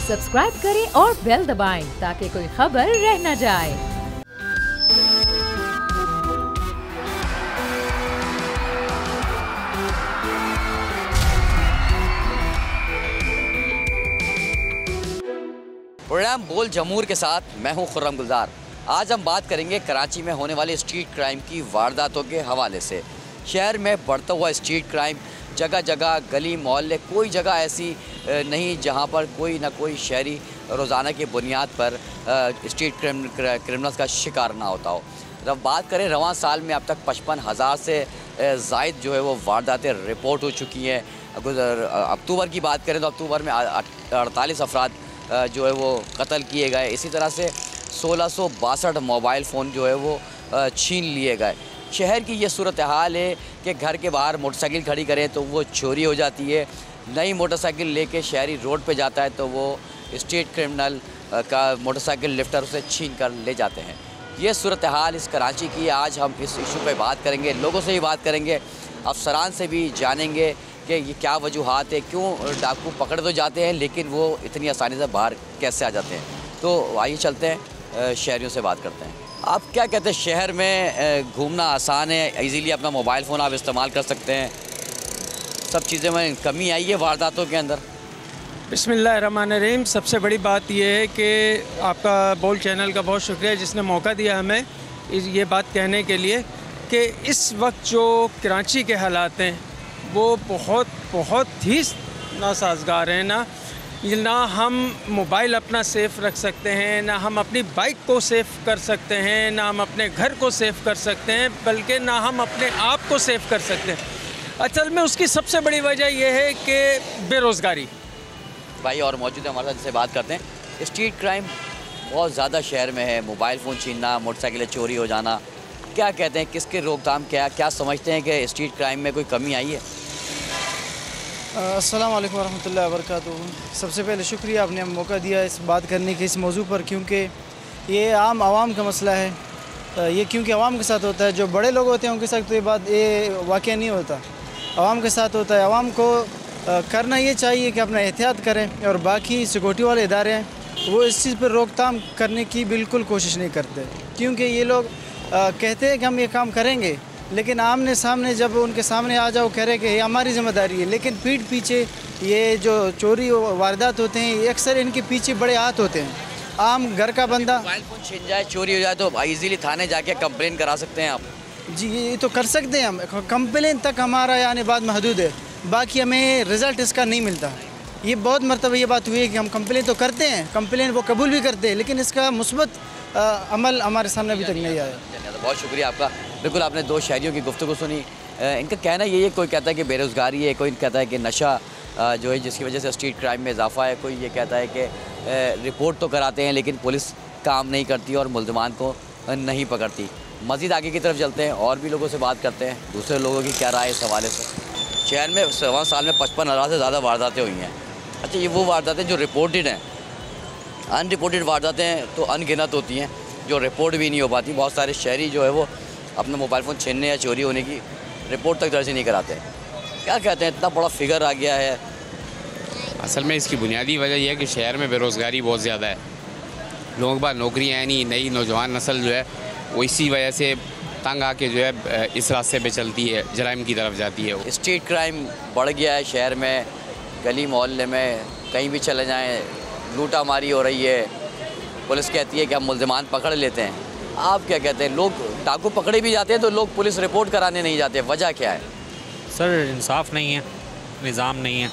Subscribe करें और bell दबाएं ताकि कोई खबर रह न जाए। प्रोग्राम बोल जमूर के साथ मैं हूं खुर्रम गुलजार। आज हम बात करेंगे कराची में होने वाले स्ट्रीट क्राइम की वारदातों के हवाले से। शहर में बढ़ता हुआ स्ट्रीट क्राइम, जगह जगह गली मोहल्ले, कोई जगह ऐसी नहीं जहां पर कोई ना कोई शहरी रोज़ाना की बुनियाद पर स्ट्रीट क्रिमिनल्स का शिकार ना होता हो। जब बात करें रवां साल में अब तक 55,000 से ज़ायद जो है वो वारदातें रिपोर्ट हो चुकी हैं। अक्टूबर की बात करें तो अक्टूबर में 48 अफराद जो है वो कत्ल किए गए। इसी तरह से 1662 मोबाइल फ़ोन जो है वो छीन लिए गए। शहर की ये सूरत हाल है कि घर के बाहर मोटरसाइकिल खड़ी करें तो वो चोरी हो जाती है। नई मोटरसाइकिल लेके शहरी रोड पे जाता है तो वो स्ट्रीट क्रिमिनल का मोटरसाइकिल लिफ्टर उसे छीन कर ले जाते हैं। ये सूरत हाल इस कराची की। आज हम इस इशू पे बात करेंगे, लोगों से ही बात करेंगे, अफसरान से भी जानेंगे कि ये क्या वजूहात है, क्यों डाकू पकड़ तो जाते हैं लेकिन वो इतनी आसानी से बाहर कैसे आ जाते हैं। तो आइए चलते हैं, शहरियों से बात करते हैं। आप क्या कहते हैं, शहर में घूमना आसान है, इजीली अपना मोबाइल फ़ोन आप इस्तेमाल कर सकते हैं, सब चीज़ें में कमी आई है वारदातों के अंदर? बिस्मिल्लाहिर्रहमानिर्रहीम। सबसे बड़ी बात यह है कि आपका बोल चैनल का बहुत शुक्रिया जिसने मौका दिया हमें ये बात कहने के लिए कि इस वक्त जो कराची के हालात हैं वो बहुत ही नासाजगार हैं। ना हम मोबाइल अपना सेफ़ रख सकते हैं, ना हम अपनी बाइक को सेफ़ कर सकते हैं, ना हम अपने घर को सेफ़ कर सकते हैं, बल्कि ना हम अपने आप को सेफ़ कर सकते हैं। असल में उसकी सबसे बड़ी वजह यह है कि बेरोज़गारी। भाई और मौजूद है हमारे साथ, जिससे बात करते हैं। स्ट्रीट क्राइम बहुत ज़्यादा शहर में है, मोबाइल फ़ोन छीनना, मोटरसाइकिलें चोरी हो जाना, क्या कहते हैं, किसके रोकथाम क्या समझते हैं कि स्ट्रीट क्राइम में कोई कमी आई है? अस्सलाम वालेकुम रहमतुल्लाहि व बरकातुहू। सबसे पहले शुक्रिया आपने हमें मौका दिया इस बात करने के इस मौजू पर, क्योंकि ये आम आवाम का मसला है। ये क्योंकि आवाम के साथ होता है, जो बड़े लोग होते हैं उनके साथ तो ये वाक़या नहीं होता, आवाम के साथ होता है। आवाम को करना ये चाहिए कि अपना एहतियात करें, और बाकी सिक्योरिटी वाले इदारे हैं वो इस चीज़ पर रोकथाम करने की बिल्कुल कोशिश नहीं करते, क्योंकि ये लोग कहते हैं कि हम ये काम करेंगे, लेकिन आमने सामने जब उनके सामने आ जाओ कह रहे कि ये हमारी ज़िम्मेदारी है, लेकिन पीठ पीछे ये जो चोरी वारदात होते हैं ये अक्सर इनके पीछे बड़े हाथ होते हैं। आम घर का बंदा मोबाइल फ़ोन छीन जाए, चोरी हो जाए तो इजीली थाने जाके कंप्लेन करा सकते हैं आप? जी ये तो कर सकते हैं हम, कंप्लेन तक हमारा यानी बात महदूद है, बाकी हमें रिज़ल्ट इसका नहीं मिलता। ये बहुत मरतबा ये बात हुई है कि हम कंप्लेन तो करते हैं, कंप्लेन वो कबूल भी करते हैं, लेकिन इसका मुस्बत अमल हमारे सामने अभी तक नहीं आया। बहुत शुक्रिया आपका। बिल्कुल आपने दो शहरियों की गुफ्तगू सुनी। इनका कहना यही है, कोई कहता है कि बेरोज़गारी है, कोई कहता है कि नशा जो है जिसकी वजह से स्ट्रीट क्राइम में इजाफा है, कोई ये कहता है कि रिपोर्ट तो कराते हैं लेकिन पुलिस काम नहीं करती और मुल्ज़िमान को नहीं पकड़ती। मज़ीद आगे की तरफ चलते हैं और भी लोगों से बात करते हैं, दूसरे लोगों की क्या राय है इस हवाले से। शहर में सवा साल में 55,000 से ज़्यादा वारदातें हुई हैं। अच्छा, ये वो वारदातें जो रिपोर्टेड हैं, अनरिपोर्टेड वारदातें तो अनगिनत होती हैं जो रिपोर्ट भी नहीं हो पाती। बहुत सारे शहरी जो है वो अपना मोबाइल फ़ोन छीनने या चोरी होने की रिपोर्ट तक दर्ज नहीं कराते। क्या कहते हैं, इतना बड़ा फिगर आ गया है? असल में इसकी बुनियादी वजह यह है कि शहर में बेरोज़गारी बहुत ज़्यादा है, लोगों के पास नौकरियाँ नहीं, नई नौजवान नस्ल जो है वो इसी वजह से तंग आके जो है इस रास्ते पे चलती है, जराइम की तरफ जाती है। स्ट्रीट क्राइम बढ़ गया है शहर में, गली मोहल्ले में कहीं भी चले जाएँ लूटा मारी हो रही है, पुलिस कहती है कि हम मुल्ज़िमान पकड़ लेते हैं। आप क्या कहते हैं, लोग डाकू पकड़े भी जाते हैं तो लोग पुलिस रिपोर्ट कराने नहीं जाते, वजह क्या है? सर इंसाफ नहीं है, निज़ाम नहीं है,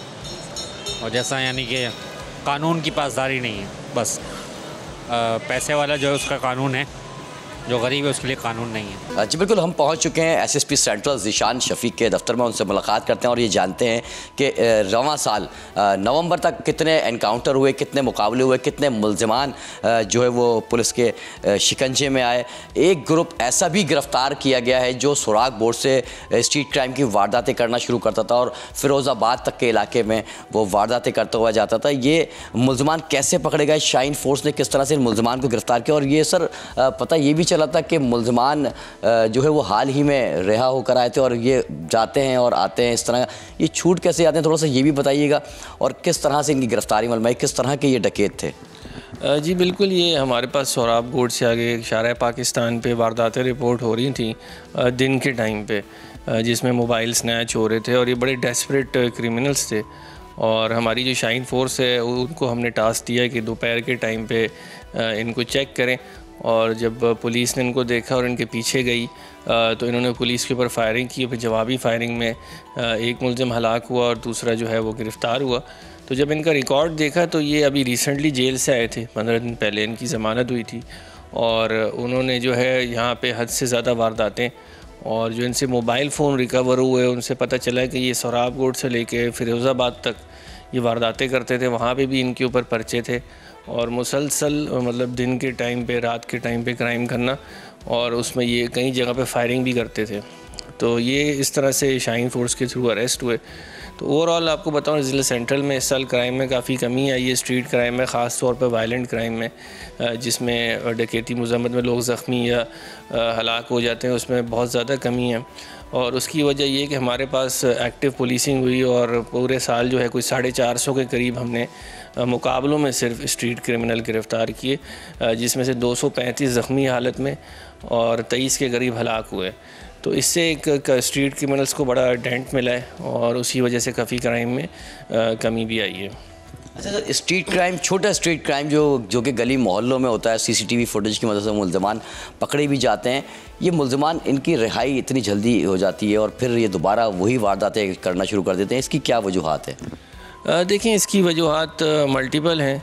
और जैसा यानी कि कानून की पासदारी नहीं है। बस पैसे वाला जो है उसका कानून है, जो गरीब है उसके लिए कानून नहीं है। जी बिल्कुल, हम पहुंच चुके हैं एसएसपी सेंट्रल ज़ीशान शफीक के दफ्तर में, उनसे मुलाकात करते हैं और ये जानते हैं कि रवां साल नवंबर तक कितने एनकाउंटर हुए, कितने मुकाबले हुए, कितने मुल्ज़िमान जो है वो पुलिस के शिकंजे में आए। एक ग्रुप ऐसा भी गिरफ़्तार किया गया है जो सुराग बोर्ड से स्ट्रीट क्राइम की वारदातें करना शुरू करता था और फ़िरोज़ाबाद तक के इलाके में वो वारदातें करता हुआ जाता था। ये मुल्ज़िमान कैसे पकड़े गए, शाइन फोर्स ने किस तरह से इन मुल्ज़िमान को गिरफ़्तार किया, और ये सर पता ये भी चला था कि मुल्ज़मान जो है वो हाल ही में रिहा होकर आए थे और ये जाते हैं और आते हैं, इस तरह ये छूट कैसे आते हैं, थोड़ा सा ये भी बताइएगा। और किस तरह से इनकी गिरफ्तारी मलमाई, किस तरह के ये डकैत थे? जी बिल्कुल, ये हमारे पास सोहराब गोड से आगे शारा पाकिस्तान पे वारदातें रिपोर्ट हो रही थी दिन के टाइम पे, जिसमें मोबाइल स्नैच हो रहे थे और ये बड़े डेस्परेट क्रिमिनल्स थे। और हमारी जो शाइन फोर्स है उनको हमने टास्क दिया कि दोपहर के टाइम पे इनको चेक करें। और जब पुलिस ने इनको देखा और इनके पीछे गई तो इन्होंने पुलिस के ऊपर फायरिंग की। फिर जवाबी फायरिंग में एक मुलज़िम हलाक हुआ और दूसरा जो है वो गिरफ़्तार हुआ। तो जब इनका रिकॉर्ड देखा तो ये अभी रिसेंटली जेल से आए थे, 15 दिन पहले इनकी ज़मानत हुई थी। और उन्होंने जो है यहाँ पे हद से ज़्यादा वारदातें, और जो इनसे मोबाइल फ़ोन रिकवर हुए उनसे पता चला कि ये सोहराब गोड से लेके फिरोज़ाबाद तक ये वारदातें करते थे। वहाँ पे भी इनके ऊपर पर्चे थे और मुसलसल मतलब दिन के टाइम पे, रात के टाइम पे क्राइम करना, और उसमें ये कई जगह पे फायरिंग भी करते थे। तो ये इस तरह से शाइन फोर्स के थ्रू अरेस्ट हुए। तो ओवरऑल आपको बताऊं, ज़िला सेंट्रल में इस साल क्राइम में काफ़ी कमी आई है, स्ट्रीट क्राइम में, ख़ास तौर पर वायलेंट क्राइम में, जिसमें डकैती मुज़म्मत में लोग ज़ख्मी या हलाक हो जाते हैं, उसमें बहुत ज़्यादा कमी है। और उसकी वजह ये कि हमारे पास एक्टिव पुलिसिंग हुई और पूरे साल जो है कोई 450 के करीब हमने मुकाबलों में सिर्फ स्ट्रीट क्रिमिनल गिरफ़्तार किए, जिसमें से 235 ज़ख्मी हालत में और 23 के करीब हलाक हुए। तो इससे एक स्ट्रीट क्रिमिनल्स को बड़ा डेंट मिला है और उसी वजह से काफ़ी क्राइम में कमी भी आई है। अच्छा सर, स्ट्रीट क्राइम, छोटा स्ट्रीट क्राइम जो कि गली मोहल्लों में होता है, सीसीटीवी फुटेज की मदद से मुल्ज़मान पकड़े भी जाते हैं, ये मुल्ज़मान इनकी रिहाई इतनी जल्दी हो जाती है और फिर ये दोबारा वही वारदातें करना शुरू कर देते हैं, इसकी क्या वजूहात है? देखिए, इसकी वजूहात मल्टीपल हैं।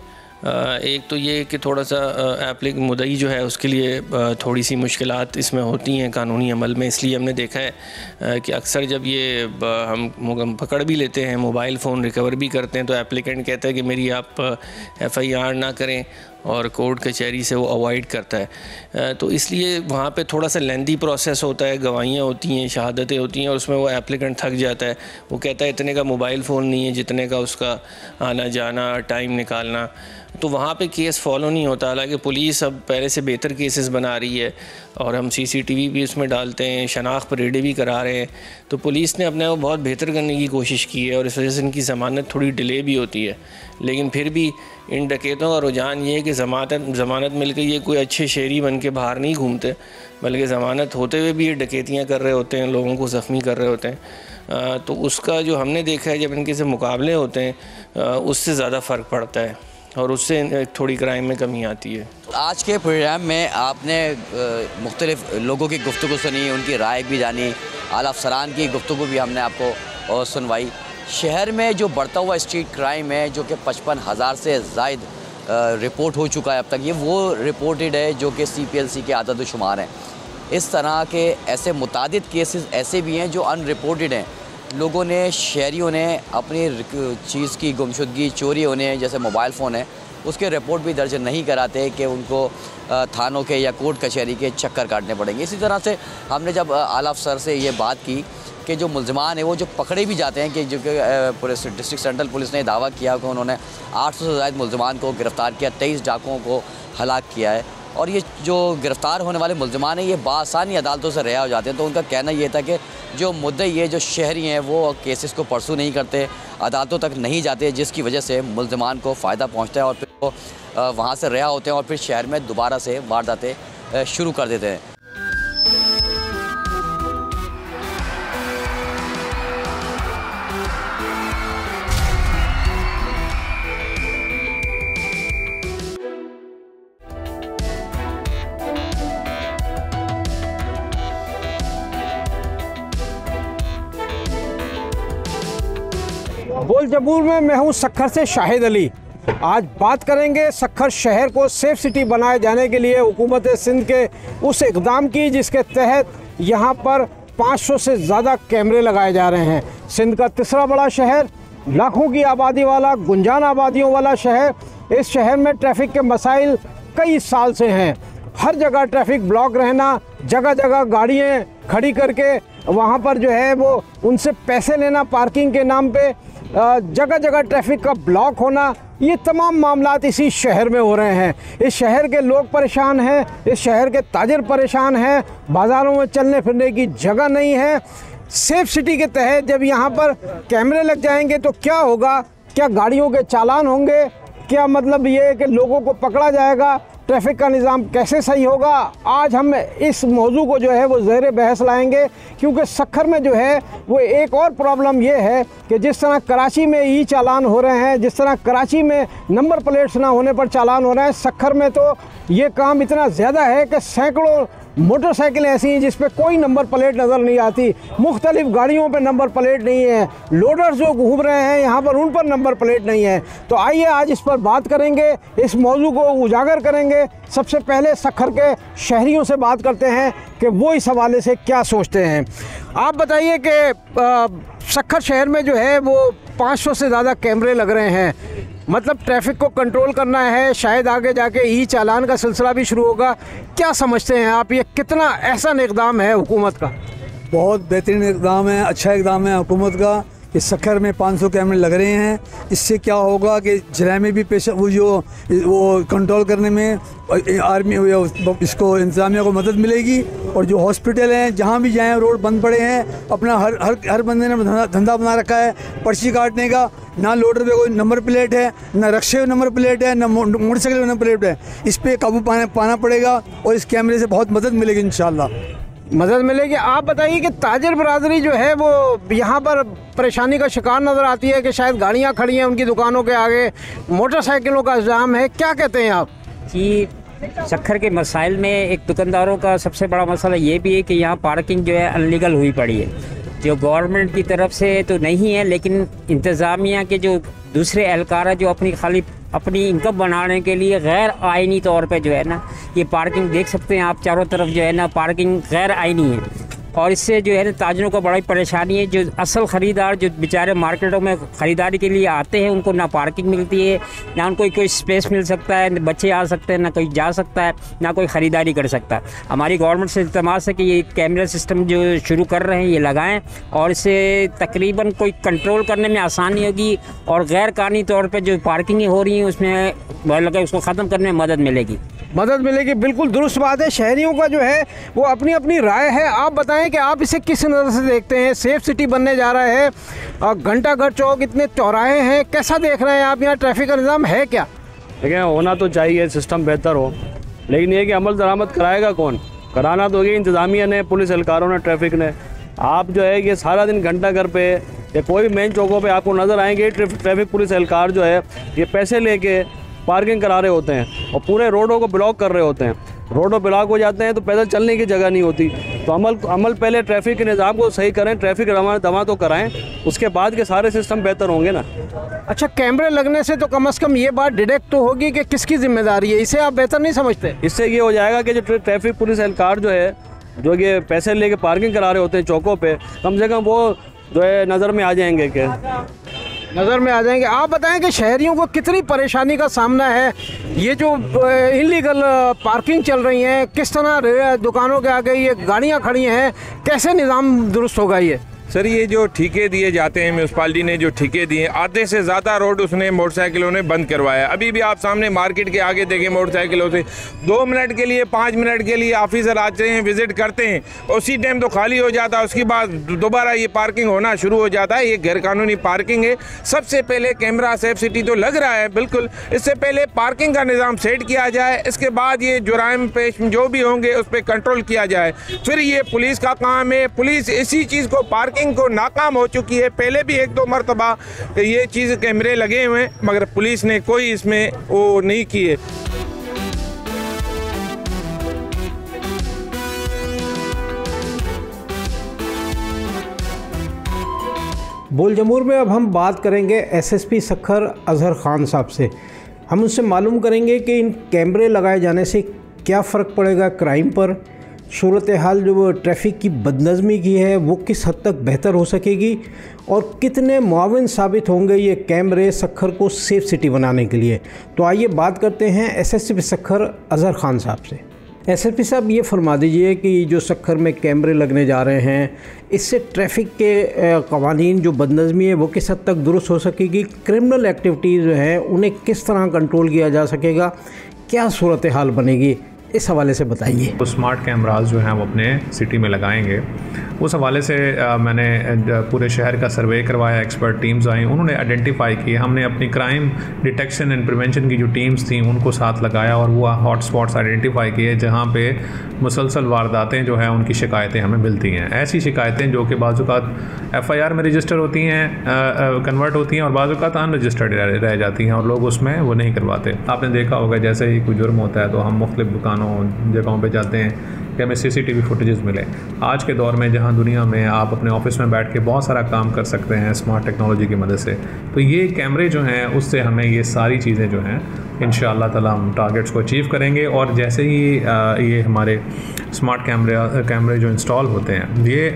एक तो ये कि थोड़ा सा एप्लिक मुद्दई जो है उसके लिए थोड़ी सी मुश्किलात इसमें होती हैं कानूनी अमल में। इसलिए हमने देखा है कि अक्सर जब ये हम पकड़ भी लेते हैं, मोबाइल फ़ोन रिकवर भी करते हैं, तो एप्लीकेंट कहता है कि मेरी आप FIR ना करें और कोर्ट कचहरी से वो अवॉइड करता है। तो इसलिए वहाँ पे थोड़ा सा लेंदी प्रोसेस होता है, गवाहियाँ होती हैं, शहादतें होती हैं, और उसमें वो एप्लीकेंट थक जाता है। वो कहता है इतने का मोबाइल फ़ोन नहीं है जितने का उसका आना जाना, टाइम निकालना। तो वहाँ पे केस फॉलो नहीं होता। हालांकि पुलिस अब पहले से बेहतर केसेस बना रही है और हम CCTV भी उसमें डालते हैं, शनाख्त परेडें भी करा रहे हैं। तो पुलिस ने अपने को बहुत बेहतर करने की कोशिश की है और इस वजह से इनकी ज़मानत थोड़ी डिले भी होती है। लेकिन फिर भी इन डकैतों का रुझान ये है कि ज़मानत मिल के ये कोई अच्छे शहरी बन के बाहर नहीं घूमते, बल्कि ज़मानत होते हुए भी ये डकैतियाँ कर रहे होते हैं, लोगों को ज़ख्मी कर रहे होते हैं। तो उसका जो हमने देखा है, जब इनके से मुकाबले होते हैं उससे ज़्यादा फ़र्क पड़ता है और उससे थोड़ी क्राइम में कमी आती है। आज के प्रोग्राम में आपने मुख्तलिफ लोगों की गुफ्तगू सुनी, उनकी राय भी जानी, आला अफसरान की गुफ्तगू भी हमने आपको सुनवाई। शहर में जो बढ़ता हुआ स्ट्रीट क्राइम है, जो कि 55,000 से ज़ायद रिपोर्ट हो चुका है अब तक, ये वो रिपोर्टेड है जो कि CPLC के आदद शुमार हैं। इस तरह के ऐसे मुतादिद केसेस ऐसे भी हैं जो अनरिपोर्टेड हैं। लोगों ने, शहरियों ने अपनी चीज़ की गुमशुदगी, चोरी होने, जैसे मोबाइल फ़ोन है, उसके रिपोर्ट भी दर्ज नहीं कराते कि उनको थानों के या कोर्ट कचहरी के चक्कर काटने पड़ेंगे। इसी तरह से हमने जब आला अफसर से ये बात की कि जो मुल्ज़मान है वो जो पकड़े भी जाते हैं, कि जो कि पुलिस डिस्ट्रिक्ट सेंट्रल पुलिस ने दावा किया कि उन्होंने 800 से ज़ायद मुल्ज़मान को गिरफ़्तार किया, 23 डाकुओं को हलाक किया है, और ये जो गिरफ़्तार होने वाले मुल्ज़मान हैं ये बासानी अदालतों से रिहा हो जाते हैं। तो उनका कहना ये था कि जो मुद्दई है, जो शहरी हैं, वो केसेस को परसू नहीं करते, अदालतों तक नहीं जाते, जिसकी वजह से मुल्ज़मान को फ़ायदा पहुँचता है और फिर वो वहाँ से रिहा होते हैं और फिर शहर में दोबारा से वारदातें शुरू कर देते हैं। बोल जबूर में मैं हूँ सक्खर से शाहिद अली। आज बात करेंगे सक्खर शहर को सेफ सिटी बनाए जाने के लिए हुकूमत सिंध के उस इक़दाम की, जिसके तहत यहाँ पर 500 से ज़्यादा कैमरे लगाए जा रहे हैं। सिंध का तीसरा बड़ा शहर, लाखों की आबादी वाला, गुंजान आबादियों वाला शहर। इस शहर में ट्रैफिक के मसाइल कई साल से हैं। हर जगह ट्रैफिक ब्लॉक रहना, जगह जगह गाड़ियाँ खड़ी करके वहाँ पर जो है वो उनसे पैसे लेना पार्किंग के नाम पे, जगह जगह ट्रैफिक का ब्लॉक होना, ये तमाम मामलात इसी शहर में हो रहे हैं। इस शहर के लोग परेशान हैं, इस शहर के ताजिर परेशान हैं, बाज़ारों में चलने फिरने की जगह नहीं है। सेफ सिटी के तहत जब यहाँ पर कैमरे लग जाएंगे तो क्या होगा? क्या गाड़ियों के चालान होंगे? क्या मतलब ये है कि लोगों को पकड़ा जाएगा? ट्रैफिक का निज़ाम कैसे सही होगा? आज हम इस मौजू को जो है वो ज़ेर बहस लाएंगे, क्योंकि सक्खर में जो है वो एक और प्रॉब्लम ये है कि जिस तरह कराची में ई चालान हो रहे हैं, जिस तरह कराची में नंबर प्लेट्स ना होने पर चालान हो रहे हैं, सक्खर में तो ये काम इतना ज़्यादा है कि सैकड़ों मोटरसाइकिलें ऐसी हैं जिस पे कोई नंबर प्लेट नज़र नहीं आती, मुख्तलिफ गाड़ियों पे नंबर प्लेट नहीं है, लोडर्स जो घूम रहे हैं यहाँ पर उन पर नंबर प्लेट नहीं है। तो आइए आज इस पर बात करेंगे, इस मौजू को उजागर करेंगे। सबसे पहले सक्खर के शहरियों से बात करते हैं कि वो इस हवाले से क्या सोचते हैं। आप बताइए कि सक्खर शहर में जो है वो 500 से ज़्यादा कैमरे लग रहे हैं, मतलब ट्रैफिक को कंट्रोल करना है, शायद आगे जाके ई चालान का सिलसिला भी शुरू होगा। क्या समझते हैं आप, ये कितना एहसन इक़दाम है हुकूमत का? बहुत बेहतरीन इक़दाम है, अच्छा इक़दाम है हुकूमत का। इस सक्खर में 500 कैमरे लग रहे हैं। इससे क्या होगा कि जराइम भी पेश वो कंट्रोल करने में आर्मी इसको इंतज़ामिया को मदद मिलेगी। और जो हॉस्पिटल हैं जहाँ भी जाएं रोड बंद पड़े हैं, अपना हर बंदे ने धंधा बना रखा है पर्ची काटने का। ना लोडर पे कोई नंबर प्लेट है, ना रक्शे पे नंबर प्लेट है, ना मोटरसाइकिल पे नंबर प्लेट है। इस पर काबू पाना पड़ेगा और इस कैमरे से बहुत मदद मिलेगी इंशाल्लाह, मदद मिलेगी। आप बताइए कि ताजिर बरादरी जो है वो यहाँ पर परेशानी का शिकार नज़र आती है कि शायद गाड़ियाँ खड़ी हैं उनकी दुकानों के आगे, मोटरसाइकिलों का जाम है, क्या कहते हैं आप? कि सक्खर के मसाइल में एक दुकानदारों का सबसे बड़ा मसला ये भी है कि यहाँ पार्किंग जो है अनलीगल हुई पड़ी है, जो गवर्नमेंट की तरफ से तो नहीं है, लेकिन इंतज़ामिया के जो दूसरे एहलकार है जो अपनी इनकम बनाने के लिए गैर आइनी तौर पे जो है ना, ये पार्किंग देख सकते हैं आप चारों तरफ जो है ना, पार्किंग गैर आइनी है। और इससे जो है ना ताजिरों को बड़ी परेशानी है। जो असल ख़रीदार जो बेचारे मार्केटों में ख़रीदारी के लिए आते हैं, उनको ना पार्किंग मिलती है, ना उनको कोई स्पेस मिल सकता है, बच्चे आ सकते हैं, ना कोई जा सकता है, ना कोई ख़रीदारी कर सकता है। हमारी गवर्नमेंट से इल्तमास है कि ये कैमरा सिस्टम जो शुरू कर रहे हैं ये लगाएं, और इससे तकरीबन कोई कंट्रोल करने में आसानी होगी और गैर कानूनी तौर पर जो पार्किंग हो रही हैं उसमें उसको ख़त्म करने में मदद मिलेगी। बिल्कुल दुरुस्त बात है। शहरियों का जो है वो अपनी अपनी राय है। आप बताएं कि आप इसे किस नज़र से देखते हैं? सेफ सिटी बनने जा रहा है, घंटाघर चौक, इतने चौराहे हैं, कैसा देख रहे हैं आप? यहाँ ट्रैफिक का निज़ाम है क्या? देखिए, होना तो चाहिए, सिस्टम बेहतर हो, लेकिन ये कि अमल दरामद कराएगा कौन? कराना तो होगी इंतज़ामिया ने, पुलिस एहलकारों ने, ट्रैफिक ने। आप जो है ये सारा दिन घंटाघर पे या कोई मेन चौकों पे आपको नज़र आएंगे ट्रैफिक पुलिस एहलकार जो है ये पैसे लेके पार्किंग करा रहे होते हैं और पूरे रोडों को ब्लॉक कर रहे होते हैं। रोडों ब्लॉक हो जाते हैं तो पैदल चलने की जगह नहीं होती। तो अमल पहले ट्रैफिक के निज़ाम को सही करें, ट्रैफिक दमा तो कराएं, उसके बाद के सारे सिस्टम बेहतर होंगे ना। अच्छा, कैमरे लगने से तो कम से कम ये बात डिटेक्ट तो होगी कि किसकी जिम्मेदारी है, इसे आप बेहतर नहीं समझते? इससे ये हो जाएगा कि जो ट्रैफिक पुलिस एहलकार जो है जो ये पैसे लेके पार्किंग करा रहे होते हैं चौकों पे, कम से कम वो जो है नज़र में आ जाएंगे आप बताएं कि शहरियों को कितनी परेशानी का सामना है? ये जो इलीगल पार्किंग चल रही है, किस तरह दुकानों के आगे ये गाड़ियां खड़ी हैं, कैसे निज़ाम दुरुस्त होगा ये? सर, ये जो ठेके दिए जाते हैं, म्यूनसिपालिटी ने जो ठेके दिए, आधे से ज़्यादा रोड उसने मोटरसाइकिलों ने बंद करवाया। अभी भी आप सामने मार्केट के आगे देखें, मोटरसाइकिलों से 2 मिनट के लिए 5 मिनट के लिए ऑफिसर आते हैं, विजिट करते हैं, उसी टाइम तो खाली हो जाता है, उसके बाद दोबारा ये पार्किंग होना शुरू हो जाता है। ये गैरकानूनी पार्किंग है। सबसे पहले कैमरा सेफ सिटी तो लग रहा है बिल्कुल, इससे पहले पार्किंग का निज़ाम सेट किया जाए, इसके बाद ये जुराइम पेश जो भी होंगे उस पर कंट्रोल किया जाए। फिर ये पुलिस का काम है। पुलिस इसी चीज़ को पार्किंग को नाकाम हो चुकी है। पहले भी 1-2 मरतबा ये चीज़ कैमरे लगे हुए हैं, मगर पुलिस ने कोई इसमें वो नहीं किए। बोल जमूर में अब हम बात करेंगे एसएसपी सक्खर अजहर ख़ान साहब से। हम उनसे मालूम करेंगे कि इन कैमरे लगाए जाने से क्या फ़र्क पड़ेगा क्राइम पर, सूरत हाल जो ट्रैफिक की बदनज़मी की है वो किस हद तक बेहतर हो सकेगी, और कितने मुआविन साबित होंगे ये कैमरे सक्खर को सेफ सिटी बनाने के लिए। तो आइए बात करते हैं एसएसपी सक्खर अजहर ख़ान साहब से। एसएसपी साहब, ये फरमा दीजिए कि जो सक्खर में कैमरे लगने जा रहे हैं, इससे ट्रैफिक के कवानीन जो बदनज़मी है वो किस हद तक दुरुस्त हो सकेगी? क्रिमिनल एक्टिविटीज़ जो हैं उन्हें किस तरह कंट्रोल किया जा सकेगा? क्या सूरत हाल बनेगी, इस हवाले से बताइए। तो स्मार्ट कैमरास जो हैं वो अपने सिटी में लगाएंगे। उस हवाले से मैंने पूरे शहर का सर्वे करवाया, एक्सपर्ट टीम्स आई, उन्होंने आइडेंटिफाई किए। हमने अपनी क्राइम डिटेक्शन एंड प्रिवेंशन की जो टीम्स थी उनको साथ लगाया और वो हॉट स्पॉट्स आइडेंटिफाई किए जहाँ पे मुसलसल वारदातें जो हैं उनकी शिकायतें हमें मिलती हैं। ऐसी शिकायतें जो कि बाज़-औक़ात FIR में रजिस्टर होती हैं, कन्वर्ट होती हैं और बाज़-औक़ात अनरजिस्टर्ड रह जाती हैं और लोग उसमें वो नहीं करवाते। आपने देखा होगा जैसे ही कोई जुर्म होता है तो हम मुख्तलिफ दुकानों जगहों पे जाते हैं कि हमें CCTV फुटेजेस मिले। आज के दौर में जहां दुनिया में आप अपने ऑफिस में बैठ के बहुत सारा काम कर सकते हैं स्मार्ट टेक्नोलॉजी की मदद से, तो ये कैमरे जो हैं उससे हमें ये सारी चीज़ें जो हैं इंशाअल्लाह ताला हम टारगेट्स को अचीव करेंगे। और जैसे ही ये हमारे स्मार्ट कैमरे जो इंस्टॉल होते हैं, ये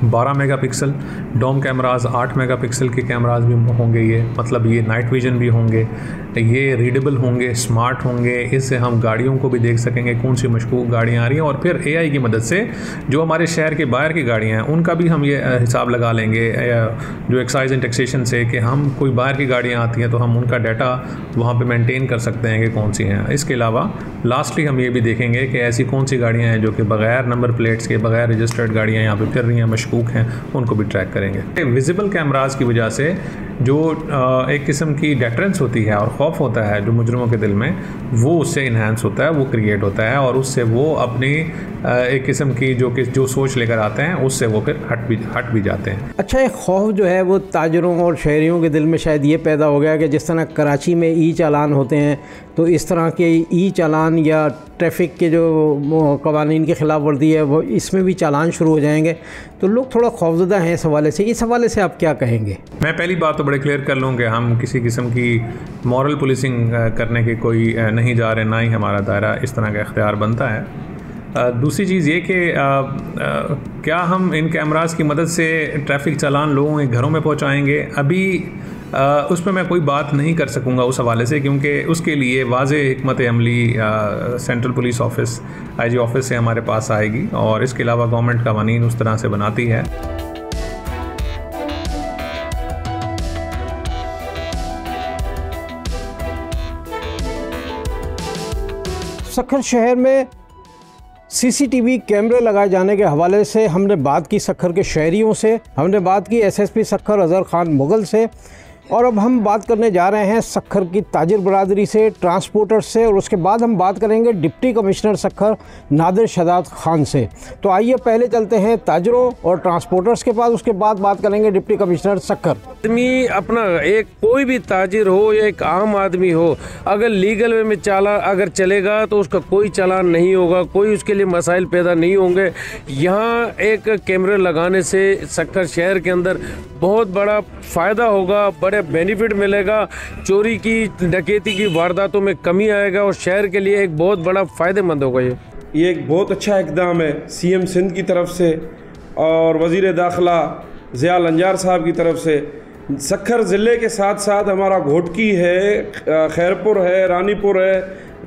12 मेगापिक्सल डोम कैमराज, 8 मेगापिक्सल के कैमराज भी होंगे। ये मतलब ये नाइट विजन भी होंगे, ये रीडेबल होंगे, स्मार्ट होंगे। इससे हम गाड़ियों को भी देख सकेंगे कौन सी मशकूक गाड़ियाँ आ रही हैं और फिर AI की मदद से जो हमारे शहर के बाहर की गाड़ियाँ हैं उनका भी हम ये हिसाब लगा लेंगे जो एक्साइज एंड टैक्सेशन से कि हम कोई बाहर की गाड़ियाँ आती हैं तो हम उनका डाटा वहाँ पे मेंटेन कर सकते हैं कि कौन सी हैं। इसके अलावा लास्टली हम ये भी देखेंगे कि ऐसी कौन सी गाड़ियाँ हैं जो कि बग़ैर नंबर प्लेट्स के, बग़ैर रजिस्टर्ड गाड़ियाँ यहाँ पर फिर रही हैं, मशकूक हैं, उनको भी ट्रैक करेंगे। विजिबल कैमराज की वजह से जो एक किस्म की डेटरेंस होती है और खौफ होता है जो मुजरिमों के दिल में, वो उससे इन्हांस होता है, वो क्रिएट होता है और उससे वो अपनी एक किस्म की जो सोच लेकर आते हैं उससे वो फिर हट भी जाते हैं। अच्छा, एक खौफ जो है वो ताजरों और शहरियों के दिल में शायद ये पैदा हो गया कि जिस तरह कराची में ई चालान होते हैं तो इस तरह के ई चालान या ट्रैफिक के जो कवानीन की ख़िलाफ़ वर्दी है वो इसमें भी चालान शुरू हो जाएंगे, तो लोग थोड़ा खौफज़दा हैं इस हवाले से। इस हवाले से आप क्या कहेंगे? मैं पहली बात तो बड़े क्लियर कर लूँ कि हम किसी किस्म की मॉरल पुलिसिंग करने के कोई नहीं जा रहे, ना ही हमारा दायरा इस तरह का इख्तियार बनता है। दूसरी चीज़ ये कि क्या हम इन कैमरास की मदद से ट्रैफिक चालान लोगों के घरों में पहुँचाएँगे? अभी उस पर मैं कोई बात नहीं कर सकूँगा उस हवाले से, क्योंकि उसके लिए वाज़े हिकमत अमली central police office IG office से हमारे पास आएगी और इसके अलावा गवर्नमेंट कवानीन उस तरह से बनाती है। सक्खर शहर में CCTV कैमरे लगाए जाने के हवाले से हमने बात की सक्खर के शहरियों से, हमने बात की SSP सक्खर अज़हर खान मुग़ल से, और अब हम बात करने जा रहे हैं सक्खर की ताजिर बरादरी से, ट्रांसपोर्टर से, और उसके बाद हम बात करेंगे डिप्टी कमिश्नर सक्खर नादिर शहजाद खान से। तो आइए पहले चलते हैं ताजरों और ट्रांसपोर्टर्स के पास, उसके बाद बात करेंगे डिप्टी कमिश्नर सक्खर। आदमी अपना एक कोई भी ताजिर हो या एक आम आदमी हो, अगर लीगल वे में अगर चलेगा तो उसका कोई चालान नहीं होगा, कोई उसके लिए मसाइल पैदा नहीं होंगे। यहाँ एक कैमरे लगाने से सक्खर शहर के अंदर बहुत बड़ा फ़ायदा होगा, बड़े बेनिफिट मिलेगा, चोरी की डकैती की वारदातों में कमी आएगा और शहर के लिए एक बहुत बड़ा फ़ायदेमंद होगा। ये एक बहुत अच्छा इक़दाम है CM सिंध की तरफ से और वज़ीर दाखिला ज़िया लंजार साहब की तरफ से। सक्खर ज़िले के साथ साथ हमारा घोटकी है, खैरपुर है, रानीपुर है,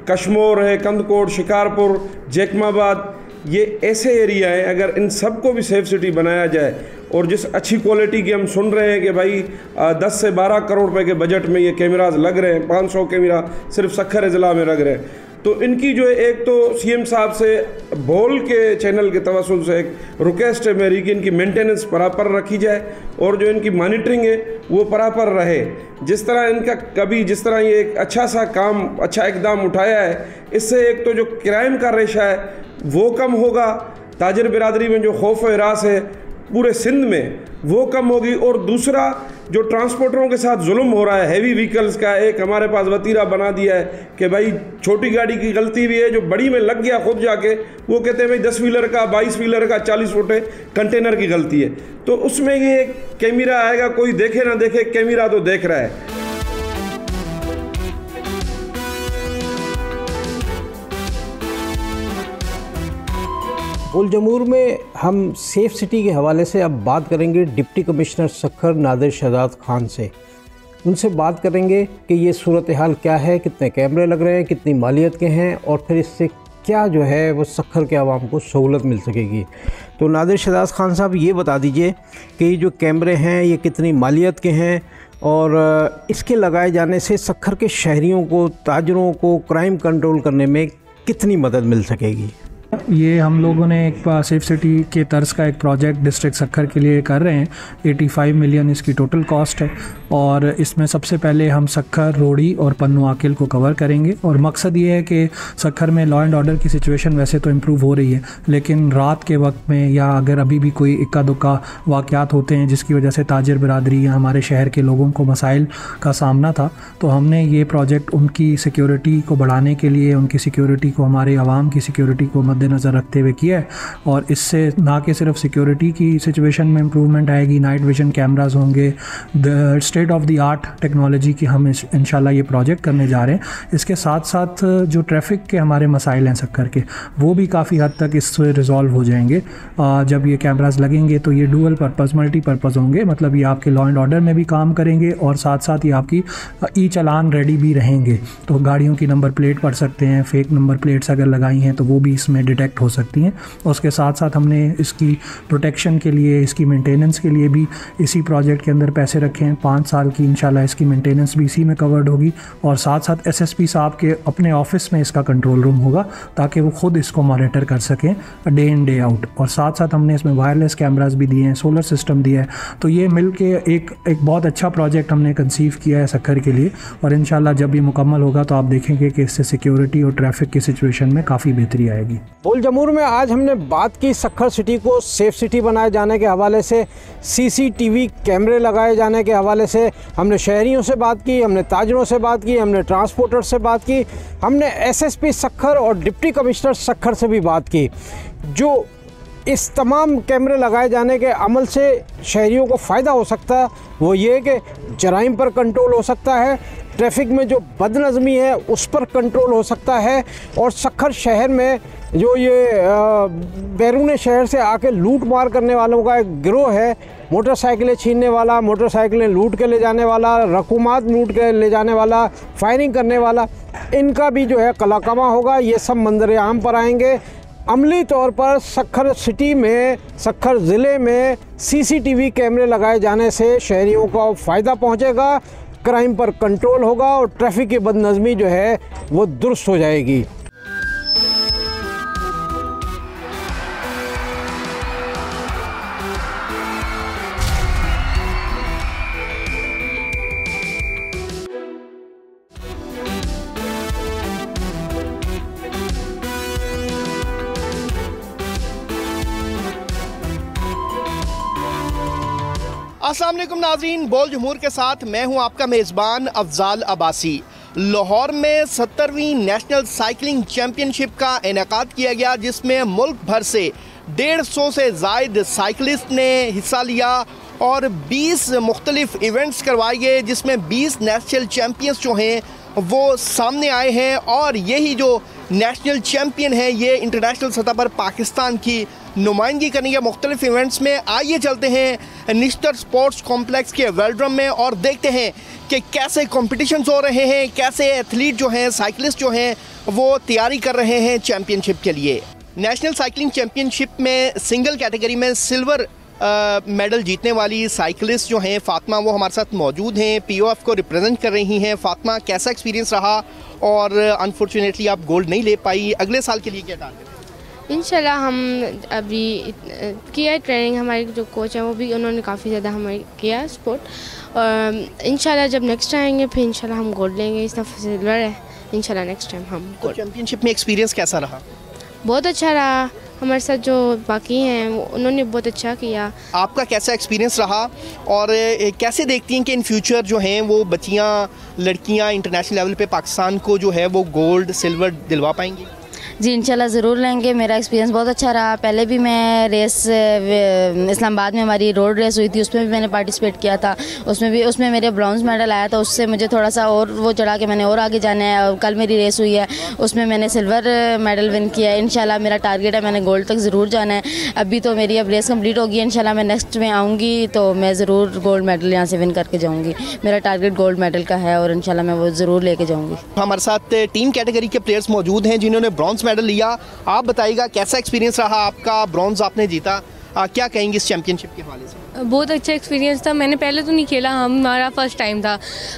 कशमोर है, कंदकोट, शिकारपुर, जैकमाबाद, ये ऐसे एरिया हैं अगर इन सबको भी सेफ सिटी बनाया जाए और जिस अच्छी क्वालिटी की हम सुन रहे हैं कि भाई 10 से 12 करोड़ रुपए के बजट में ये कैमराज लग रहे हैं, 500 कैमरा सिर्फ सक्खर ज़िला में लग रहे हैं, तो इनकी जो एक तो CM साहब से बोल के चैनल के तवस्सुल से एक रिक्वेस्ट है मेरी कि इनकी मेंटेनेंस बराबर रखी जाए और जो इनकी मॉनिटरिंग है वो बराबर रहे। जिस तरह इनका कभी जिस तरह ये एक अच्छा सा काम, अच्छा इक़दाम उठाया है, इससे एक तो जो क्राइम का रेशा है वो कम होगा, ताजिर बिरादरी में जो खौफ व हिरास है पूरे सिंध में वो कम होगी, और दूसरा जो ट्रांसपोर्टरों के साथ जुल्म हो रहा है हैवी व्हीकल्स का, एक हमारे पास वतीरा बना दिया है कि भाई छोटी गाड़ी की गलती भी है, जो बड़ी में लग गया खुद जाके, वो कहते हैं भाई 10 व्हीलर का, 22 व्हीलर का, 40 फुट कंटेनर की गलती है, तो उसमें ये कैमरा आएगा, कोई देखे ना देखे कैमरा तो देख रहा है। बुलजमूर में हम सेफ सिटी के हवाले से अब बात करेंगे डिप्टी कमिश्नर सक्खर नादिर शहजाद खान से। उनसे बात करेंगे कि ये सूरत हाल क्या है, कितने कैमरे लग रहे हैं, कितनी मालियत के हैं और फिर इससे क्या जो है वो सक्खर के आवाम को सहूलत मिल सकेगी। तो नादिर शहजाद खान साहब ये बता दीजिए कि ये जो कैमरे हैं ये कितनी मालियत के हैं और इसके लगाए जाने से सक्खर के शहरियों को, ताजरों को क्राइम कंट्रोल करने में कितनी मदद मिल सकेगी। ये हम लोगों ने एक सेफ सिटी के तर्ज का एक प्रोजेक्ट डिस्ट्रिक्ट सक्खर के लिए कर रहे हैं। 85 मिलियन इसकी टोटल कॉस्ट है और इसमें सबसे पहले हम सक्खर, रोड़ी और पन्नू आकिल को कवर करेंगे और मकसद ये है कि सक्खर में लॉ एंड ऑर्डर की सिचुएशन वैसे तो इम्प्रूव हो रही है, लेकिन रात के वक्त में या अगर अभी भी कोई इक्का दुक्का वाक़यात होते हैं जिसकी वजह से ताजिर बिरादरी या हमारे शहर के लोगों को मसाइल का सामना था, तो हमने ये प्रोजेक्ट उनकी सिक्योरिटी को बढ़ाने के लिए, उनकी सिक्योरिटी को, हमारे आवाम की सिक्योरिटी को मद्देनज़र रखते हुए किया है। और इससे ना कि सिर्फ सिक्योरिटी की सिचुएशन में इम्प्रूवमेंट आएगी, नाइट विजन कैमरास होंगे, the state of the art technology की हम इंशाल्लाह ये प्रोजेक्ट करने जा रहे हैं। इसके साथ साथ जो ट्रैफिक के हमारे मसाइल हैं सक्खर के, वो भी काफ़ी हद तक इससे रिजॉल्व हो जाएंगे। जब ये कैमरास लगेंगे तो ये डुअल पर्पज़, मल्टीपर्पज़ होंगे, मतलब ये आपके लॉ एंड ऑर्डर में भी काम करेंगे और साथ साथ ये आपकी ई चालान रेडी भी रहेंगे। तो गाड़ियों की नंबर प्लेट पढ़ सकते हैं, फेक नंबर प्लेट्स अगर लगाई हैं तो वो भी इसमें डिटेक्ट हो सकती हैं। उसके साथ साथ हमने इसकी प्रोटेक्शन के लिए, इसकी मेंटेनेंस के लिए भी इसी प्रोजेक्ट के अंदर पैसे रखे हैं। 5 साल की इंशाल्लाह इसकी मेंटेनेंस भी इसी में कवर्ड होगी और साथ साथ एसएसपी साहब के अपने ऑफिस में इसका कंट्रोल रूम होगा ताकि वो खुद इसको मॉनिटर कर सकें डे इन डे आउट। और साथ साथ हमने इसमें वायरलेस कैमरास भी दिए हैं, सोलर सिस्टम दिया है। तो ये मिल के एक बहुत अच्छा प्रोजेक्ट हमने कंसीव किया है सक्खर के लिए और इंशाल्लाह जब ये मुकम्मल होगा तो आप देखेंगे कि इससे सिक्योरिटी और ट्रैफिक की सिचुएशन में काफ़ी बेहतरी आएगी। बोल जमूर में आज हमने बात की सक्खर सिटी को सेफ सिटी बनाए जाने के हवाले से, सीसीटीवी कैमरे लगाए जाने के हवाले से। हमने शहरियों से बात की, हमने ताजरों से बात की, हमने ट्रांसपोर्टर से बात की, हमने एसएसपी सक्खर और डिप्टी कमिश्नर सक्खर से भी बात की। जो इस तमाम कैमरे लगाए जाने के अमल से शहरियों को फ़ायदा हो सकता है वो ये कि जराइम पर कंट्रोल हो सकता है, ट्रैफिक में जो बदनज़मी है उस पर कंट्रोल हो सकता है और सक्खर शहर में जो ये बैरून शहर से आके लूट मार करने वालों का एक गिरोह है, मोटरसाइकिलें छीनने वाला, मोटरसाइकिलें लूट के ले जाने वाला, रकूमात लूट के ले जाने वाला, फायरिंग करने वाला, इनका भी जो है कलाकमा होगा। ये सब मंजर आम पर आएंगे। अमली तौर पर सक्खर सिटी में, सक्खर ज़िले में सीसीटीवी कैमरे लगाए जाने से शहरियों को फ़ायदा पहुंचेगा, क्राइम पर कंट्रोल होगा और ट्रैफिक की बदनज़मी जो है वो दुरुस्त हो जाएगी। अस्सलाम वालेकुम नाज़रीन, बोल जमूर के साथ मैं हूं आपका मेज़बान अफजाल अब्बासी। लाहौर में 70वीं नेशनल साइकिलिंग चैम्पियनशिप का इनेकाद किया गया जिसमें मुल्क भर से 150 से ज़ायद साइकिलिस्ट ने हिस्सा लिया और 20 मुख्तलिफ इवेंट्स करवाए गए जिसमें 20 नेशनल चैम्पियंस जो हैं वो सामने आए हैं और यही जो नेशनल चैम्पियन है ये इंटरनेशनल सतह पर पाकिस्तान की नुमाइंदगी करेंगे मुख्तलिफ इवेंट्स में। आइए चलते हैं निश्तर स्पोर्ट्स कॉम्प्लेक्स के वेलड्रम में और देखते हैं कि कैसे कॉम्पिटिशन्स हो रहे हैं, कैसे एथलीट जो हैं, साइकिलिस्ट जो हैं वो तैयारी कर रहे हैं चैम्पियनशिप के लिए। नेशनल साइकिलिंग चैम्पियनशिप में सिंगल कैटेगरी में सिल्वर मेडल जीतने वाली साइकिलिस्ट जो हैं फ़ातिमा, वो हमारे साथ मौजूद हैं, पीओएफ को रिप्रेजेंट कर रही हैं। फ़ातिमा, कैसा एक्सपीरियंस रहा और अनफॉर्चुनेटली आप गोल्ड नहीं ले पाई, अगले साल के लिए क्या टारगेट है? इंशाल्लाह हम अभी किया ट्रेनिंग, हमारे जो कोच हैं वो भी उन्होंने काफ़ी ज़्यादा हमारे किया सपोर्ट और इंशाल्लाह जब नेक्स्ट आएंगे फिर इंशाल्लाह हम गोल्ड लेंगे। इस दफ़ा सिल्वर है, इंशाल्लाह नेक्स्ट टाइम हम गोल्ड। चैम्पियनशिप में एक्सपीरियंस कैसा रहा? बहुत अच्छा रहा, हमारे साथ जो बाकी हैं उन्होंने बहुत अच्छा किया। आपका कैसा एक्सपीरियंस रहा और कैसे देखती हैं कि इन फ्यूचर जो हैं वो बच्चियाँ, लड़कियाँ इंटरनेशनल लेवल पे पाकिस्तान को जो है वो गोल्ड, सिल्वर दिलवा पाएंगी? जी इंशाल्लाह ज़रूर लेंगे। मेरा एक्सपीरियंस बहुत अच्छा रहा। पहले भी मैं रेस इस्लामाबाद में हमारी रोड रेस हुई थी, उसमें भी मैंने पार्टिसिपेट किया था। उसमें मेरे ब्रॉन्ज मेडल आया था। उससे मुझे थोड़ा सा और वो चढ़ा के मैंने और आगे जाना है। और कल मेरी रेस हुई है, उसमें मैंने सिल्वर मेडल विन किया है। इंशाल्लाह मेरा टारगेट है, मैंने गोल्ड तक ज़रूर जाना है। अभी तो मेरी अब रेस कंप्लीट होगी, इंशाल्लाह मैं नेक्स्ट में आऊँगी तो मैं ज़रूर गोल्ड मेडल यहाँ से विन करके जाऊँगी। मेरा टारगेट गोल्ड मेडल का है और इंशाल्लाह मैं वो ज़रूर लेके जाऊँगी। हमारे साथ टीम कैटेगरी के प्लेयर्स मौजूद हैं जिन्होंने ब्रॉन्ज मेडल लिया। आप बताइएगा कैसा एक्सपीरियंस रहा आपका, ब्रॉन्ज आपने जीता, क्या कहेंगे इस चैंपियनशिप के हवाले से? बहुत अच्छा एक्सपीरियंस था। मैंने पहले तो नहीं खेला, हमारा फर्स्ट टाइम था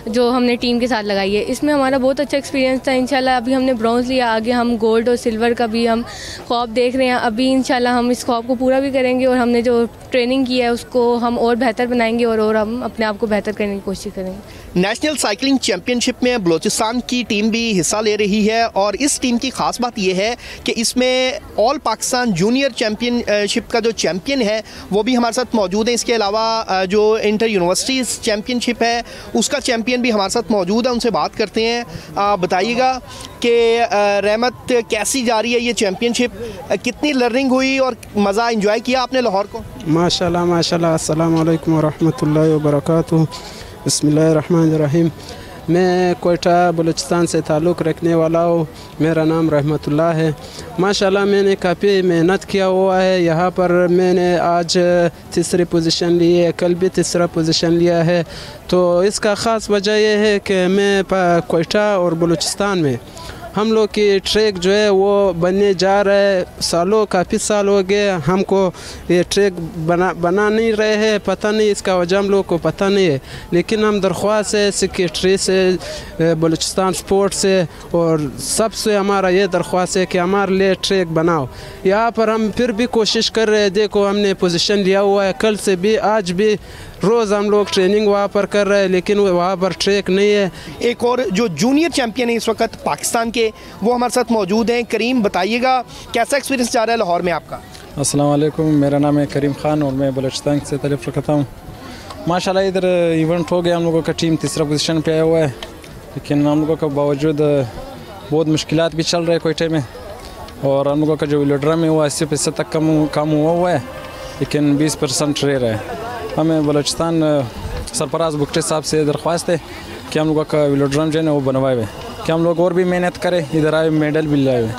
जो हमने टीम के साथ लगाई है। इसमें हमारा बहुत अच्छा एक्सपीरियंस था। इंशाल्लाह अभी हमने ब्रॉन्ज लिया, आगे हम गोल्ड और सिल्वर का भी हम ख्वाब देख रहे हैं। अभी इंशाल्लाह हम इस ख्वाब को पूरा भी करेंगे और हमने जो ट्रेनिंग की है उसको हम और बेहतर बनाएंगे और हम अपने आप को बेहतर करने की कोशिश करेंगे। नेशनल साइकिलिंग चैंपियनशिप में बलूचिस्तान की टीम भी हिस्सा ले रही है और इस टीम की खास बात यह है कि इसमें ऑल पाकिस्तान जूनियर चैंपियनशिप का जो चैंपियन है वो भी हमारे साथ मौजूद है। इसके अलावा जो इंटर यूनिवर्सिटीज़ चैंपियनशिप है उसका चैंपियन भी हमारे साथ मौजूद है। उनसे बात करते हैं। बताइएगा कि रहमत कैसी जा रही है ये चैंपियनशिप, कितनी लर्निंग हुई और मज़ा इंजॉय किया आपने लाहौर को? माशाल्लाह माशाल्लाह। अस्सलाम वालेकुम वरहमतुल्लाहि वबरकातुहू। बिस्मिल्लाहिर्रहमानिर्रहीम। मैं कोयटा बलूचिस्तान से ताल्लुक़ रखने वाला हूँ। मेरा नाम रहमतुल्लाह है। माशाल्लाह मैंने काफ़ी मेहनत किया हुआ है। यहाँ पर मैंने आज तीसरी पोजीशन ली है, कल भी तीसरा पोजीशन लिया है। तो इसका ख़ास वजह यह है कि मैं कोयटा और बलूचिस्तान में हम लोग की ट्रैक जो है वो बनने जा रहा है। काफ़ी साल हो गए हमको ये ट्रैक बना नहीं रहे हैं। पता नहीं इसका वजह हम लोग को पता नहीं है, लेकिन हम दरख्वास्त है सेक्रेटरी से, बलूचिस्तान स्पोर्ट से और सबसे हमारा ये दरख्वास्त है कि हमारे लिए ट्रैक बनाओ। यहाँ पर हम फिर भी कोशिश कर रहे हैं। देखो हमने पोजीशन लिया हुआ है, कल से भी आज भी रोज़ हम लोग ट्रेनिंग वहाँ पर कर रहे हैं, लेकिन वहाँ पर ट्रैक नहीं है। एक और जो जूनियर चैंपियन है इस वक्त पाकिस्तान के, वो हमारे साथ मौजूद हैं। करीम, बताइएगा कैसा एक्सपीरियंस जा रहा है लाहौर में आपका? अस्सलाम वालेकुम, मेरा नाम है करीम खान और मैं बलूचिस्तान से ताल्लुक़ रखता हूँ। माशाल्लाह इधर इवेंट हो गया, हम लोगों का टीम तीसरा पोजीशन पे आया हुआ है, लेकिन हम लोगों का बावजूद बहुत मुश्किलात भी चल रहे हैं कोयटे में और हम लोगों का जो लीडर में हुआ 80% तक कम हुआ है, लेकिन 20% रह रहा है। हमें बलूचिस्तान सरफराज बुकटे साहब से दरख्वास्त है कि हम लोगों का वेलोड्रम जो है ना वो बनवाए हुए, कि हम लोग और भी मेहनत करें, इधर आए मेडल भी लाए हुए।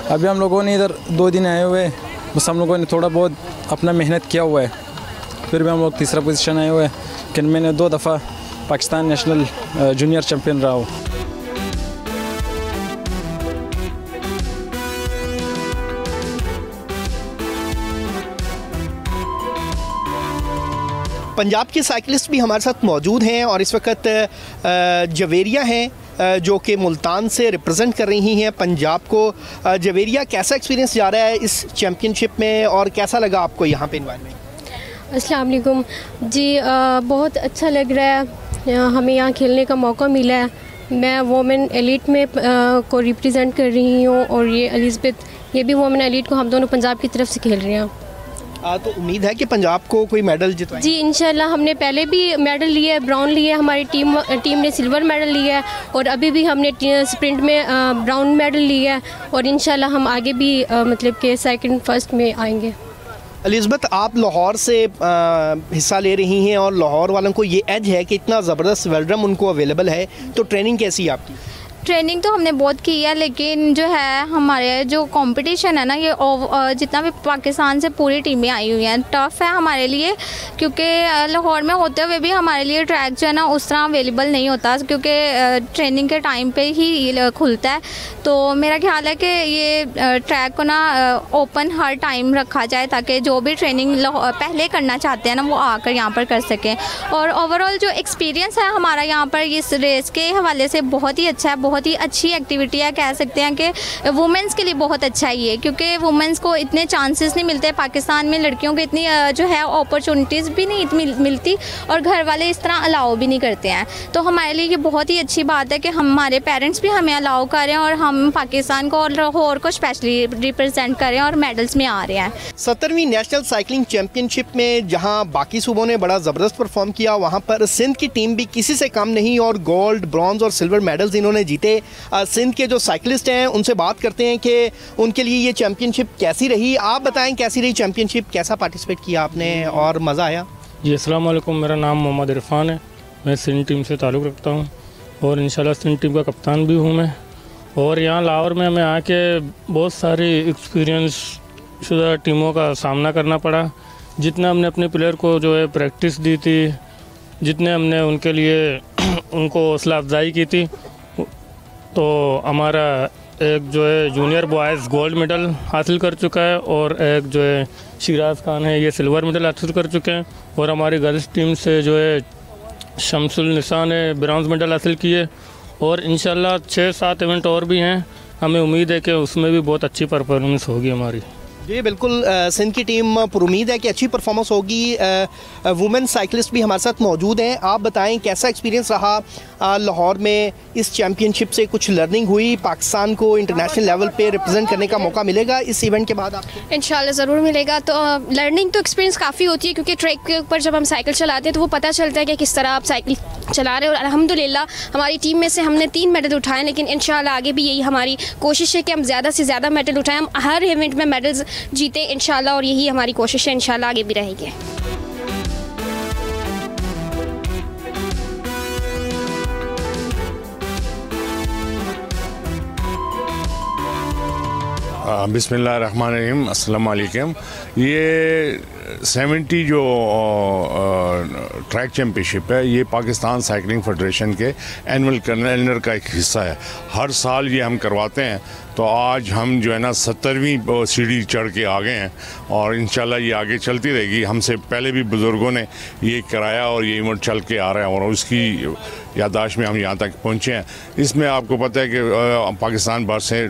अभी हम लोगों ने इधर 2 दिन आए हुए, बस हम लोगों ने थोड़ा बहुत अपना मेहनत किया हुआ है, फिर भी हम लोग तीसरा पोजीशन आए हुए हैं। लेकिन मैंने 2 दफ़ा पाकिस्तान नेशनल जूनियर चैम्पियन रहा हूँ। पंजाब के साइकिलिस्ट भी हमारे साथ मौजूद हैं और इस वक्त जवेरिया हैं जो कि मुल्तान से रिप्रेजेंट कर रही हैं पंजाब को। जवेरिया, कैसा एक्सपीरियंस जा रहा है इस चैम्पियनशिप में और कैसा लगा आपको यहाँ पे इन्वायरमेंट? अस्सलाम वालेकुम जी, बहुत अच्छा लग रहा है, हमें यहाँ खेलने का मौका मिला है। मैं वोमेन एलीट में को रिप्रेजेंट कर रही हूँ और ये एलिज़ाबेथ, ये भी वोमेन एलीट को हम दोनों पंजाब की तरफ से खेल रहे हैं। तो उम्मीद है कि पंजाब को कोई मेडल जितवाएंगे? जी इंशाल्लाह। हमने पहले भी मेडल लिए है, ब्राउन लिए है, हमारी टीम ने सिल्वर मेडल लिया है और अभी भी हमने स्प्रिंट में ब्राउन मेडल लिया है और इंशाल्लाह हम आगे भी मतलब कि सेकंड फर्स्ट में आएंगे। एलिज़ाबेथ, आप लाहौर से हिस्सा ले रही हैं और लाहौर वालों को ये एज है कि इतना ज़बरदस्त वेलड्रम उनको अवेलेबल है, तो ट्रेनिंग कैसी है आपकी? ट्रेनिंग तो हमने बहुत की है, लेकिन जो है हमारे जो कंपटीशन है ना, ये जितना भी पाकिस्तान से पूरी टीमें आई हुई हैं, टफ़ है हमारे लिए, क्योंकि लाहौर में होते हुए भी हमारे लिए ट्रैक जो है ना उस तरह अवेलेबल नहीं होता, क्योंकि ट्रेनिंग के टाइम पे ही खुलता है। तो मेरा ख्याल है कि ये ट्रैक को ना ओपन हर टाइम रखा जाए, ताकि जो भी ट्रेनिंग पहले करना चाहते हैं ना वो आकर यहाँ पर कर सकें। और ओवरऑल जो एक्सपीरियंस है हमारा यहाँ पर इस रेस के हवाले से बहुत ही अच्छा है, बहुत ही अच्छी एक्टिविटी है। कह सकते हैं कि वुमेंस के लिए बहुत अच्छा है ये, क्योंकि वुमेंस को इतने चांसेस नहीं मिलते पाकिस्तान में, लड़कियों को इतनी जो है अपॉर्चुनिटीज़ भी नहीं मिलती और घर वाले इस तरह अलाउ भी नहीं करते हैं। तो हमारे लिए ये बहुत ही अच्छी बात है कि हमारे पेरेंट्स भी हमें अलाउ करें और हम पाकिस्तान को और लाहौर को स्पेशली रिप्रेजेंट करें और मेडल्स में आ रहे हैं। 17वीं नेशनल साइकिलिंग चैंपियनशिप में जहां बाकी सूबों ने बड़ा ज़बरदस्त परफॉर्म किया, वहां पर सिंध की टीम भी किसी से कम नहीं और गोल्ड, ब्रॉन्ज और सिल्वर मेडल्स इन्होंने जीते। जीते। सिंध के जो साइकिलिस्ट हैं उनसे बात करते हैं कि उनके लिए ये चैम्पियनशिप कैसी रही। आप बताएं कैसी रही चैम्पियनशिप, कैसा पार्टिसिपेट किया आपने और मज़ा आया? जी अस्सलाम वालेकुम, मेरा नाम मोहम्मद इरफान है, मैं सिंध टीम से ताल्लुक़ रखता हूँ और इंशाल्लाह सिंध टीम का कप्तान भी हूँ मैं। और यहाँ लाहौर में हमें आके बहुत सारी एक्सपीरियंस शुदा टीमों का सामना करना पड़ा। जितना हमने अपने प्लेयर को जो है प्रैक्टिस दी थी, जितने हमने उनके लिए उनको हौसला अफजाई की थी, तो हमारा एक जो है जूनियर बॉयज़ गोल्ड मेडल हासिल कर चुका है और एक जो है शिराज खान है, ये सिल्वर मेडल हासिल कर चुके हैं। और हमारी गर्ल्स टीम से जो है शमसुल निसा ने ब्रॉन्ज मेडल हासिल किए और इंशाल्लाह 6-7 इवेंट और भी हैं। हमें उम्मीद है कि उसमें भी बहुत अच्छी परफॉर्मेंस होगी हमारी। जी बिल्कुल, सिंध की टीम पुरुमीद है कि अच्छी परफॉर्मेंस होगी। वुमेन साइकिलिस्ट भी हमारे साथ मौजूद हैं। आप बताएं कैसा एक्सपीरियंस रहा लाहौर में इस चैम्पियनशिप से? कुछ लर्निंग हुई? पाकिस्तान को इंटरनेशनल लेवल पे रिप्रेजेंट करने का मौका मिलेगा इस इवेंट के बाद आपको? इंशाल्लाह ज़रूर मिलेगा। तो लर्निंग तो एक्सपीरियंस काफ़ी होती है, क्योंकि ट्रैक के ऊपर जब हम साइकिल चलाते हैं तो वो पता चलता है कि किस तरह आप साइकिल चला रहे हो। और अल्हम्दुलिल्लाह हमारी टीम में से हमने 3 मेडल उठाए, लेकिन इंशाल्लाह आगे भी यही हमारी कोशिश है कि हम ज़्यादा से ज़्यादा मेडल उठाएं, हम हर इवेंट में मेडल्स जीते इंशाल्लाह, और यही हमारी कोशिश है, इंशाल्लाह आगे भी रहेगी। बिस्मिल्लाहिर्रहमानिर्रहीम, अस्सलाम वालेकुम। ये 70 जो ट्रैक चैम्पियनशिप है, ये पाकिस्तान साइकिलिंग फेडरेशन के एनुअल कैलेंडर का एक हिस्सा है। हर साल ये हम करवाते हैं। तो आज हम जो है ना 70वीं सीढ़ी चढ़ के आ गए हैं और इंशाल्लाह ये आगे चलती रहेगी। हमसे पहले भी बुज़ुर्गों ने ये कराया और ये इवेंट चल के आ रहा है और उसकी याददाश्त में हम यहाँ तक पहुँचे हैं। इसमें आपको पता है कि पाकिस्तान भर से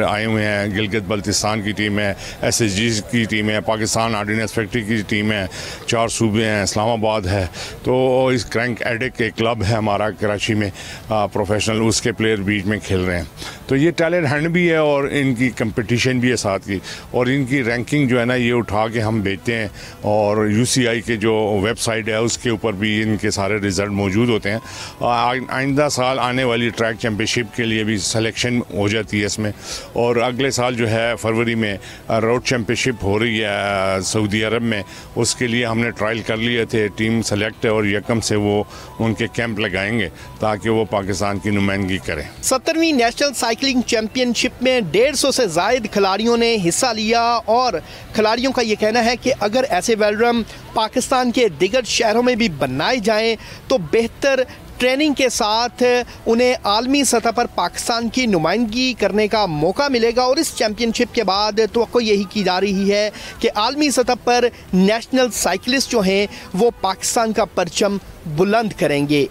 आए हुए हैं। गिलगित बल्तिस्तान की टीम है, SSG की टीम है, पाकिस्तान आर्डिनेंस फैक्ट्री की टीम है, 4 सूबे हैं, इस्लामाबाद है। तो इस क्रैंक एडिक एक क्लब है हमारा कराची में प्रोफेशनल, उसके प्लेयर बीच में खेल रहे हैं। तो ये टैलेंट हंट भी है और इनकी कंपटीशन भी है साथ की, और इनकी रैंकिंग जो है ना ये उठा के हम भेजते हैं और UCI के जो वेबसाइट है उसके ऊपर भी इनके सारे रिज़ल्ट मौजूद होते हैं। आइंदा साल आने वाली ट्रैक चैम्पियनशिप के लिए भी सिलेक्शन हो जाती है इसमें। और अगले साल जो है फरवरी में रोड चैम्पियनशिप हो रही है सऊदी अरब में, उसके लिए हमने ट्रायल कर लिए थे। टीम सेलेक्ट है और यकम से वो उनके कैंप लगाएंगे ताकि वो पाकिस्तान की नुमाइंदगी करें। 70वीं नेशनल साइकिलिंग चैम्पियनशिप में 150 से ज़ायद खिलाड़ियों ने हिस्सा लिया और खिलाड़ियों का ये कहना है कि अगर ऐसे वेलरम पाकिस्तान के दिगर शहरों में भी बनाए जाएं तो बेहतर ट्रेनिंग के साथ उन्हें आलमी सतह पर पाकिस्तान की नुमाइंदगी करने का मौका मिलेगा। और इस चैम्पियनशिप के बाद तो यही की जा रही है कि आलमी सतह पर नेशनल साइकिलिस्ट जो हैं वो पाकिस्तान का परचम बुलंद करेंगे।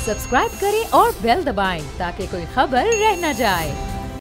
सब्सक्राइब करें और बेल दबाएं ताकि कोई खबर रह न जाए।